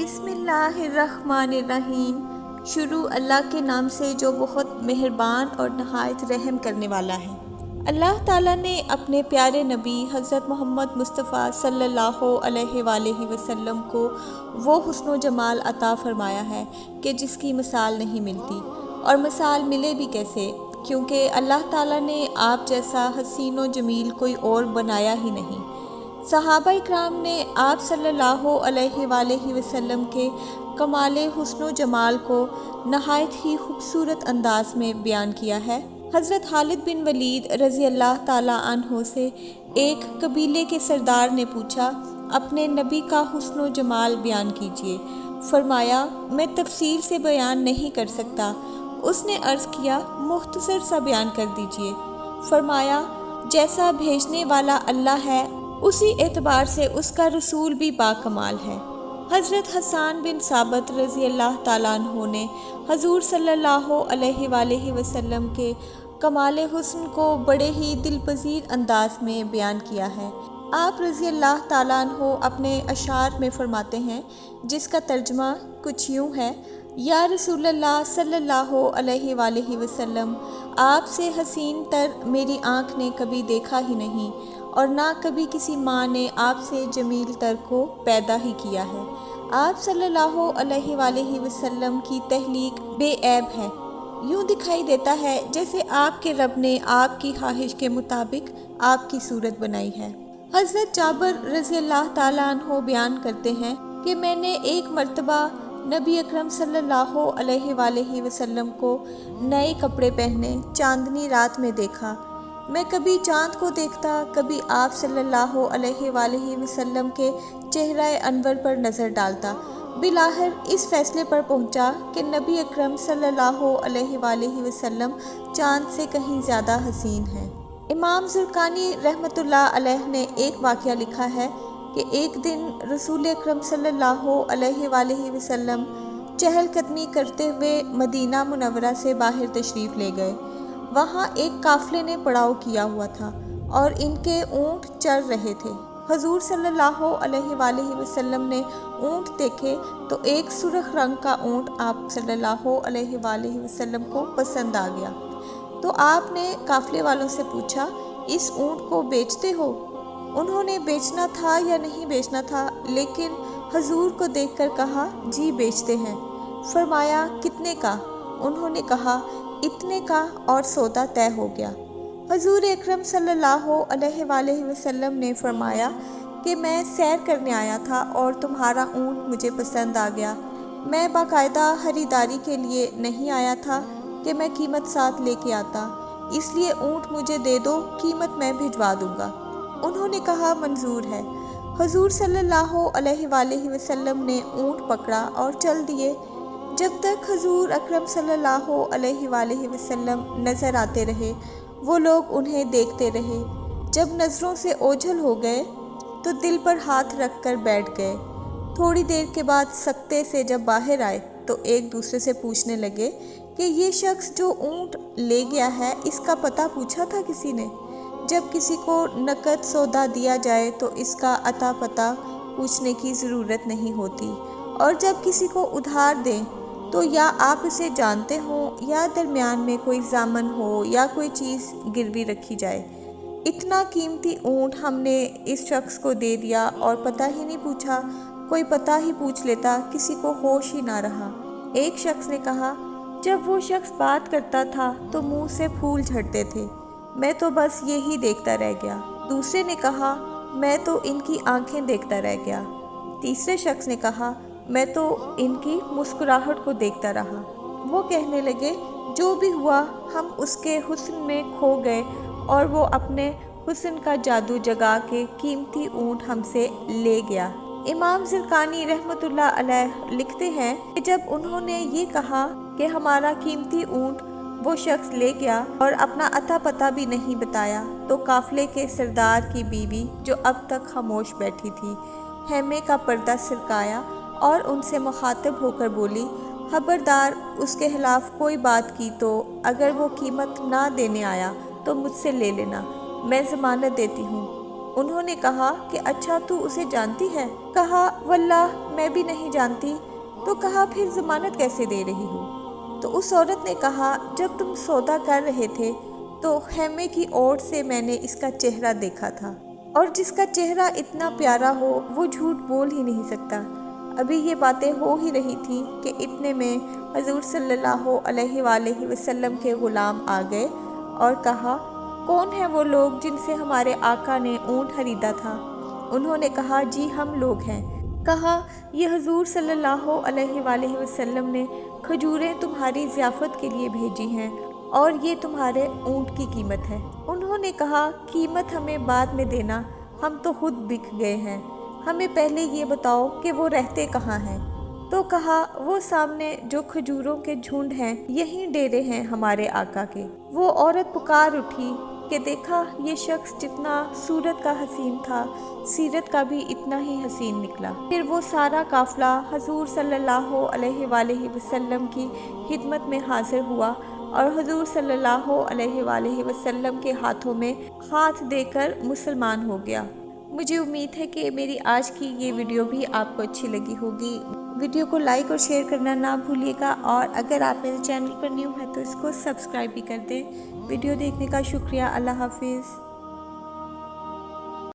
بسم اللہ الرحمن الرحیم۔ شروع اللہ کے نام سے جو بہت مہربان اور نہایت رحم کرنے والا ہے۔ اللہ تعالیٰ نے اپنے پیارے نبی حضرت محمد مصطفیٰ صلی اللہ علیہ وآلہ وسلم کو وہ حسن و جمال عطا فرمایا ہے کہ جس کی مثال نہیں ملتی، اور مثال ملے بھی کیسے، کیونکہ اللہ تعالیٰ نے آپ جیسا حسین و جمیل کوئی اور بنایا ہی نہیں۔ صحابہ اکرام نے آپ صلی اللہ علیہ وآلہ وسلم کے کمال حسن و جمال کو نہایت ہی خوبصورت انداز میں بیان کیا ہے۔ حضرت خالد بن ولید رضی اللہ تعالیٰ عنہ سے ایک قبیلے کے سردار نے پوچھا، اپنے نبی کا حسن و جمال بیان کیجیے۔ فرمایا، میں تفصیل سے بیان نہیں کر سکتا۔ اس نے عرض کیا، مختصر سا بیان کر دیجیے۔ فرمایا، جیسا بھیجنے والا اللہ ہے اسی اعتبار سے اس کا رسول بھی باکمال ہے۔ حضرت حسان بن ثابت رضی اللہ تعالیٰ عنہ نے حضور صلی اللہ علیہ وآلہ وسلم کے کمال حسن کو بڑے ہی دلپذیر انداز میں بیان کیا ہے۔ آپ رضی اللہ تعالیٰ عنہ اپنے اشعار میں فرماتے ہیں، جس کا ترجمہ کچھ یوں ہے: یا رسول اللہ صلی اللہ علیہ وآلہ وسلم، آپ سے حسین تر میری آنکھ نے کبھی دیکھا ہی نہیں، اور نہ کبھی کسی ماں نے آپ سے جمیل تر کو پیدا ہی کیا ہے۔ آپ صلی اللہ علیہ وآلہ وسلم کی تخلیق بے عیب ہے، یوں دکھائی دیتا ہے جیسے آپ کے رب نے آپ کی خواہش کے مطابق آپ کی صورت بنائی ہے۔ حضرت جابر رضی اللہ تعالیٰ عنہ بیان کرتے ہیں کہ میں نے ایک مرتبہ نبی اکرم صلی اللہ علیہ وآلہ وسلم کو نئے کپڑے پہنے چاندنی رات میں دیکھا۔ میں کبھی چاند کو دیکھتا، کبھی آپ صلی اللہ علیہ وآلہ وسلم کے چہرہ انور پر نظر ڈالتا۔ بالآخر اس فیصلے پر پہنچا کہ نبی اکرم صلی اللہ علیہ وآلہ وسلم چاند سے کہیں زیادہ حسین ہیں۔ امام زرقانی رحمۃ اللہ علیہ نے ایک واقعہ لکھا ہے کہ ایک دن رسول اکرم صلی اللہ علیہ وآلہ وسلم چہل قدمی کرتے ہوئے مدینہ منورہ سے باہر تشریف لے گئے۔ وہاں ایک قافلے نے پڑاؤ کیا ہوا تھا اور ان کے اونٹ چر رہے تھے۔ حضور صلی اللہ علیہ وآلہ وسلم نے اونٹ دیکھے تو ایک سرخ رنگ کا اونٹ آپ صلی اللہ علیہ وآلہ وسلم کو پسند آ گیا، تو آپ نے قافلے والوں سے پوچھا، اس اونٹ کو بیچتے ہو؟ انہوں نے بیچنا تھا یا نہیں بیچنا تھا، لیکن حضور کو دیکھ کر کہا، جی بیچتے ہیں۔ فرمایا، کتنے کا؟ انہوں نے کہا، اتنے کا، اور سودا طے ہو گیا۔ حضور اکرم صلی اللہ علیہ وآلہ وسلم نے فرمایا کہ میں سیر کرنے آیا تھا اور تمہارا اونٹ مجھے پسند آ گیا۔ میں باقاعدہ خریداری کے لیے نہیں آیا تھا کہ میں قیمت ساتھ لے کے آتا، اس لیے اونٹ مجھے دے دو، قیمت میں بھجوا دوں گا۔ انہوں نے کہا، منظور ہے۔ حضور صلی اللہ علیہ وآلہ وسلم نے اونٹ پکڑا اور چل دیے۔ جب تک حضور اکرم صلی اللہ علیہ وآلہ وسلم نظر آتے رہے، وہ لوگ انہیں دیکھتے رہے۔ جب نظروں سے اوجھل ہو گئے تو دل پر ہاتھ رکھ کر بیٹھ گئے۔ تھوڑی دیر کے بعد سکتے سے جب باہر آئے تو ایک دوسرے سے پوچھنے لگے کہ یہ شخص جو اونٹ لے گیا ہے، اس کا پتہ پوچھا تھا کسی نے؟ جب کسی کو نقد سودا دیا جائے تو اس کا عطا پتہ پوچھنے کی ضرورت نہیں ہوتی، اور جب کسی کو ادھار دیں تو یا آپ اسے جانتے ہوں یا درمیان میں کوئی ضامن ہو یا کوئی چیز گروی رکھی جائے۔ اتنا قیمتی اونٹ ہم نے اس شخص کو دے دیا اور پتہ ہی نہیں پوچھا، کوئی پتہ ہی پوچھ لیتا، کسی کو ہوش ہی نہ رہا۔ ایک شخص نے کہا، جب وہ شخص بات کرتا تھا تو منہ سے پھول جھڑتے تھے، میں تو بس یہی دیکھتا رہ گیا۔ دوسرے نے کہا، میں تو ان کی آنکھیں دیکھتا رہ گیا۔ تیسرے شخص نے کہا، میں تو ان کی مسکراہٹ کو دیکھتا رہا۔ وہ کہنے لگے، جو بھی ہوا ہم اس کے حسن میں کھو گئے، اور وہ اپنے حسن کا جادو جگا کے قیمتی اونٹ ہم سے لے گیا۔ امام زرقانی رحمۃ اللہ علیہ لکھتے ہیں کہ جب انہوں نے یہ کہا کہ ہمارا قیمتی اونٹ وہ شخص لے گیا اور اپنا عطا پتہ بھی نہیں بتایا، تو قافلے کے سردار کی بیوی جو اب تک خاموش بیٹھی تھی، خیمے کا پردہ سرکایا اور ان سے مخاطب ہو کر بولی، خبردار، اس کے خلاف کوئی بات کی تو اگر وہ قیمت نہ دینے آیا تو مجھ سے لے لینا، میں ضمانت دیتی ہوں۔ انہوں نے کہا کہ اچھا تو اسے جانتی ہے؟ کہا واللہ میں بھی نہیں جانتی۔ تو کہا پھر ضمانت کیسے دے رہی ہو؟ تو اس عورت نے کہا جب تم سودا کر رہے تھے تو خیمے کی اوٹ سے میں نے اس کا چہرہ دیکھا تھا، اور جس کا چہرہ اتنا پیارا ہو وہ جھوٹ بول ہی نہیں سکتا۔ ابھی یہ باتیں ہو ہی رہی تھیں کہ اتنے میں حضور صلی اللہ علیہ وآلہ وسلم کے غلام آ گئے اور کہا کون ہیں وہ لوگ جن سے ہمارے آقا نے اونٹ خریدا تھا؟ انہوں نے کہا جی ہم لوگ ہیں۔ کہا یہ حضور صلی اللہ علیہ وآلہ وسلم نے کھجوریں تمہاری ضیافت کے لیے بھیجی ہیں اور یہ تمہارے اونٹ کی قیمت ہے۔ انہوں نے کہا قیمت ہمیں بعد میں دینا، ہم تو خود بک گئے ہیں، ہمیں پہلے یہ بتاؤ کہ وہ رہتے کہاں ہیں؟ تو کہا وہ سامنے جو کھجوروں کے جھنڈ ہیں یہیں ڈیرے ہیں ہمارے آقا کے۔ وہ عورت پکار اٹھی کہ دیکھا یہ شخص جتنا صورت کا حسین تھا سیرت کا بھی اتنا ہی حسین نکلا۔ پھر وہ سارا قافلہ حضور صلی اللہ علیہ وآلہ وسلم کی خدمت میں حاضر ہوا اور حضور صلی اللہ علیہ وآلہ وسلم کے ہاتھوں میں ہاتھ دے کر مسلمان ہو گیا۔ مجھے امید ہے کہ میری آج کی یہ ویڈیو بھی آپ کو اچھی لگی ہوگی۔ ویڈیو کو لائک اور شیئر کرنا نہ بھولیے گا، اور اگر آپ میرے چینل پر نیو ہیں تو اس کو سبسکرائب بھی کر دیں۔ ویڈیو دیکھنے کا شکریہ۔ اللہ حافظ۔